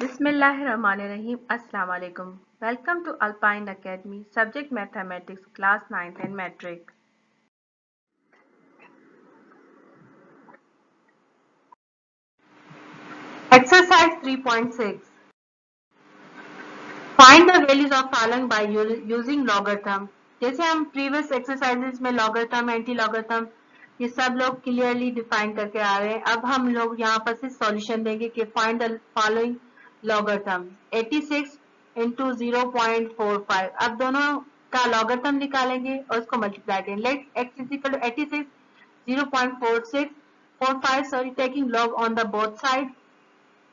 Bismillahirrahmanirrahim. Assalamu alaikum. Welcome to Alpine Academy, subject mathematics, class 9th and metric. Exercise 3.6. Find the values of following by using logarithm. जैसे हम previous exercises में logarithm, anti-logarithm ये सब लोग clearly define करके आ रहे हैं. अब हम लोग यहाँ पर से solution देंगे कि find the following logarithm. 86 into 0.45. अब दोनों का logarithm निकालेंगे और उसको multiply करेंगे. Let x is equal to 86, 0.4645. Sorry, taking log on the both sides.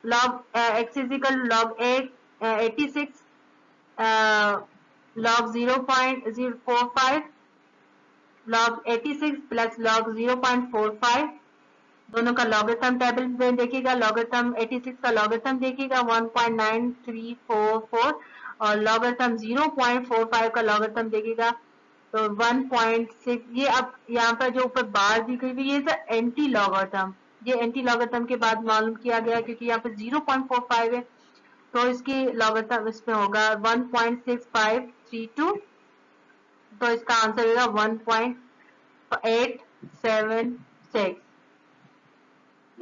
Log x is equal to log 86. Log 0.045 log 86 plus log 0.45 दोनों का लॉगरिथम टेबल में देखिएगा. लॉगरिथम 86 का लॉगरिथम देखिएगा 1.9344 और लॉगरिथम 0.45 का लॉगरिथम देखिएगा तो 1.6. ये अब यहाँ पर जो ऊपर बार दी गई है ये एंटी लॉगरिथम, ये एंटी लॉगरिथम के बाद मालूम किया गया क्योंकि यहाँ पर 0.45 है तो इसकी लॉगरिथम इसमें होगा 1.6532 तो इसका आंसर होगा 1.876.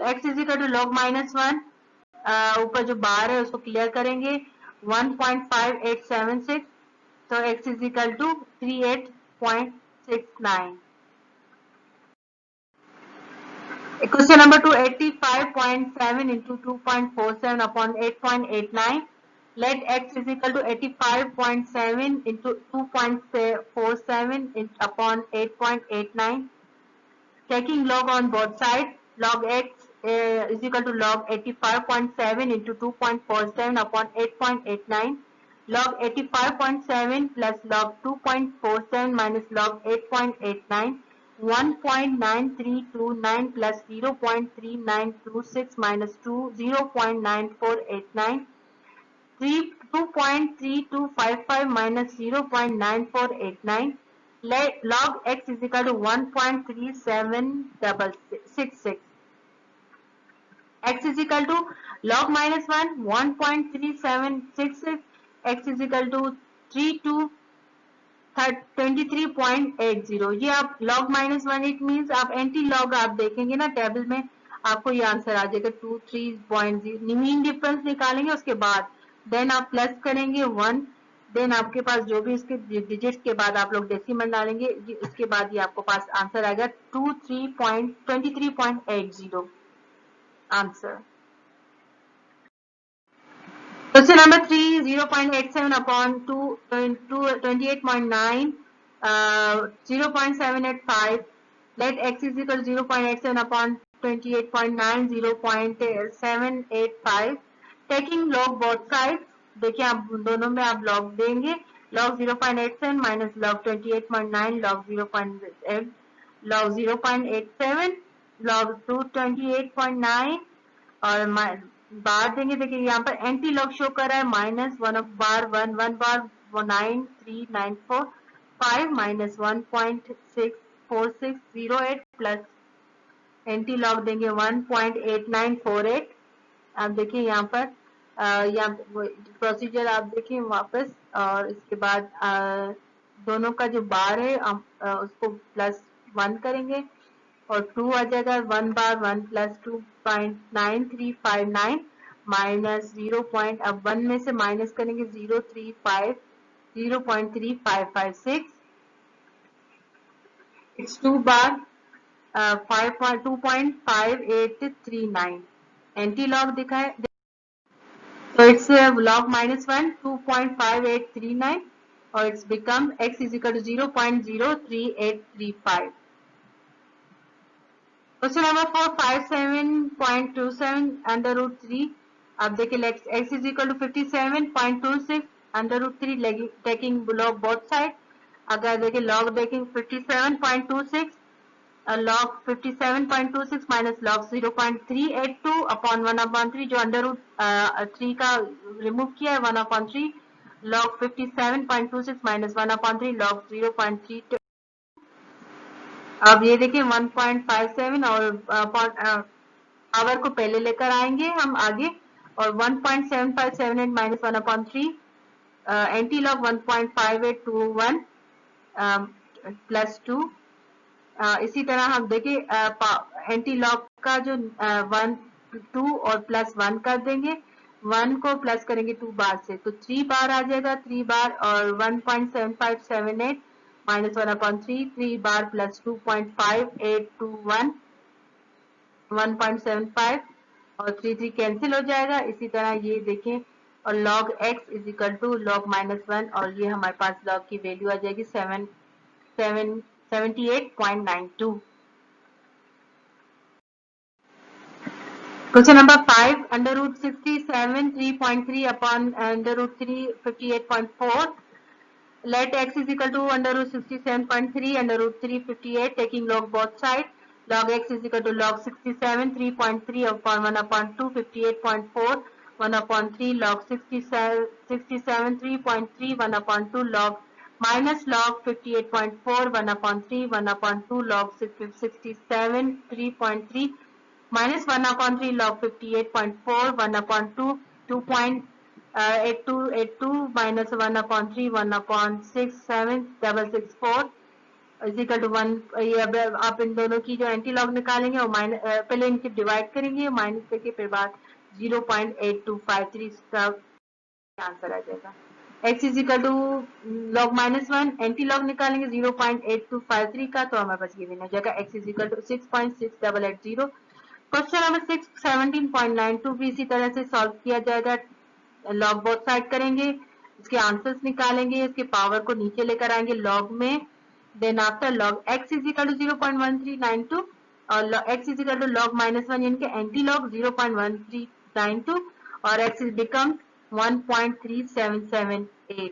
x is equal to log -1 ऊपर जो बार है उसको क्लियर करेंगे 1.5876 तो x is equal to 38.69. Question number 2, 85.7 into 2.47 upon 8.89. Let x is equal to 85.7 into 2.47 upon 8.89. Taking log on both sides, log x is equal to log 85.7 into 2.47 upon 8.89. Log 85.7 plus log 2.47 minus log 8.89. 1.9329 plus 0.3926 minus 0.9489. 2.3255 minus 0.9489. Log x is equal to 1.3766. X is equal to log -1 1.3766. X is equal to 23.80. ये आप log -1 it means आप anti log आप देखेंगे ना table में आपको ये answer आ जाएगा 23.0. मीन डिफरेंस निकालेंगे उसके बाद देन आप प्लस करेंगे 1 देन आपके पास जो भी इसके डिजिट्स के बाद आप लोग डेसिमल डालेंगे उसके बाद ये आपको पास आंसर आएगा 23.80 answer. Question number 3, 0.87 upon 28.9, 0.785. Let x is equal to 0.87 upon 28.9, 0.785. Taking log both sides, देखिए आप दोनों में आप log देंगे. Log 0.87 minus log 28.9 log 0.8 log 0.87 log 228.9 और बार देंगे. देखिए यहाँ पर एंटी लॉग शो कर रहा है -1 बार 1 बार 93945 minus 1.64608 प्लस एंटी लॉग देंगे 1.8948. आप देखिए यहाँ पर यहाँ प्रोसीजर आप देखिए वापस और इसके बाद दोनों का जो बार है उसको +1 करेंगे और 2 आ जाएगा 1 बार 1 प्लस 2.9359 माइनस 0. अब 1 में से माइनस करेंगे 0.3556. इट्स 2 बार 2.5839 एंटी लॉग दिखाए तो इट्स log -1 2.5839 और it's become x is equal to 0.03835. Question number 4, 57.27 under root 3. अब देखिए x is equal to 57.26 under root 3 taking log both sides. अगर देखिए log देखें 57.26 log 57.26 minus log 0.382 upon 1/3 जो under root 3 का रिमूव किया है 1/3 log 57.26 minus 1/3 log 0.32. अब ये देखिए 1.57 और पावर को पहले लेकर आएंगे हम आगे और 1.7578 माइनस 1/3 एंटी लॉग 1.5821 प्लस 2। इसी तरह हम देखिए एंटी लॉग का जो 1 2 और प्लस 1 कर देंगे, 1 को प्लस करेंगे 2 बार से तो 3 बार आ जाएगा, 3 बार और 1.7578 माइनस 1/3 3 बार प्लस 2.5821 1.75 और 3 कैंसिल हो जाएगा। इसी तरह ये देखें और log x is equal to log -1 और ये हमारे पास log की वैल्यू आ जाएगी 78.92। Question number 5 under root 67 3.3 upon under root 3 58.4 let x is equal to under root 67.3 under root 3 58 taking log both sides log x is equal to log 67 3.3 upon 1 upon 2 58.4 1 upon 3 log 67 3.3 1 upon 2 log minus log 58.4 1 upon 3 1 upon 2 log 67 3.3 minus 1 upon 3 log 58.4 1 upon 2 2.8282 minus 1 upon 3 1 upon 6 7 664 is equal to 1। ये अब आप इन दोनों की जो anti log निकालेंगे और minus पहले इनकी डिवाइड करेंगे माइनस करके फिर बाद 0.8253 का आंसर आ जाएगा। x is equal to log -1 anti log निकालेंगे 0.8253 का तो हमारे पास ये भी हो जाएगा x is equal to 6.6880। Question number 6 17.92 भी इसी तरह से सॉल्व किया जाएगा। लॉग बोथ साइड करेंगे, इसके आंसर्स निकालेंगे, इसके पावर को नीचे लेकर आएंगे लॉग में, then after log x is equal to 0.1392 और x is equal to log -1 यानी कि एंटी लॉग 0.1392 और x is become 1.3778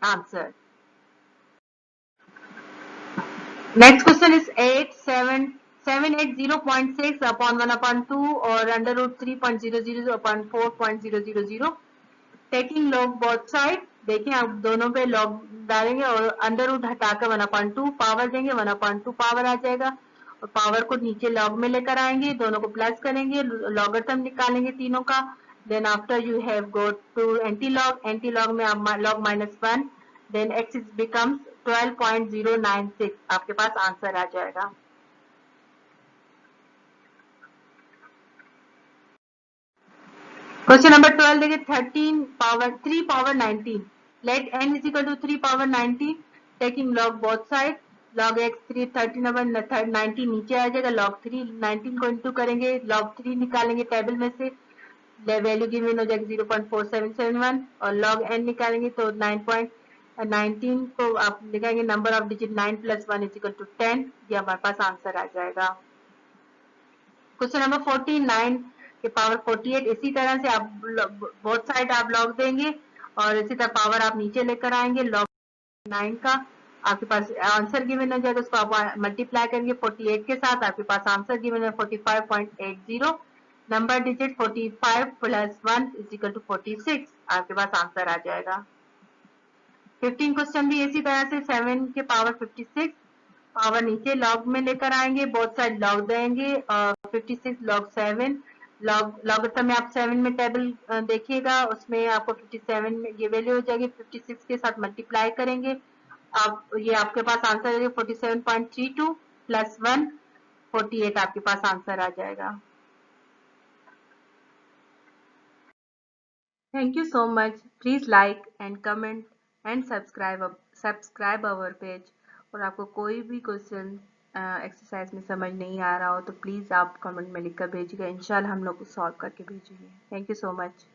answer. Next question is 780.6 upon 1 upon 2 और under root 3.000 upon 4.000 taking log both side। देखिए आप दोनों पे log डालेंगे और अंडर रूट हटाकर 1 upon 2 पावर देंगे 1 upon 2 पावर आ जाएगा और पावर को नीचे log में लेकर आएंगे, दोनों को प्लस करेंगे, लॉगरिथम निकालेंगे तीनों का, then after you have go to anti log में आप log -1 then x is becomes 12.096 आपके पास आंसर आ जाएगा। क्वेश्चन नंबर 12 देखिए 13 power 3 power 19 let n is equal to 3 power 19 taking log both side log x 3 13 number 19 नीचे आ जाएगा log 3 19 को into करेंगे log 3 निकालेंगे टेबल में से वैल्यू गिवन हो जाएगी 0.4771 और log n निकालेंगे तो 9.19 को आप लिखेंगे number of digit 9 plus 1 is equal to 10, ये हमारे पास आंसर आ जाएगा। क्वेश्चन नंबर 49 के पावर 48 इसी तरह से आप बोथ साइड आप लॉग देंगे और इसी तरह पावर आप नीचे लेकर आएंगे log 9 का आपके पास आंसर गिवन हो जाएगा, उसको आप मल्टीप्लाई करेंगे 48 के साथ आपके पास आंसर गिवन है 45.80 number digit 45 plus 1 is equal to 46 आपके पास आंसर आ जाएगा। 15 क्वेश्चन भी इसी तरह से 7 के पावर 56 पावर नीचे लॉग में लेकर आएंगे, बोथ साइड लॉग देंगे और 56 log 7 लॉगरिथम में आप 7 में टेबल देखिएगा उसमें आपको 57 में ये वैल्यू हो जाएगी 56 के साथ मल्टीप्लाई करेंगे आप ये आपके पास आंसर 47.32 प्लस 1 48 आपके पास आंसर आ जाएगा। Thank you so much. Please like and comment and subscribe our page. और आपको कोई भी क्वेश्चन एक्सरसाइज में समझ नहीं आ रहा हो तो प्लीज़ आप कमेंट में लिखकर भेजिएगा, इंशाल्लाह हम लोग सॉल्व करके भेजेंगे। Thank you so much.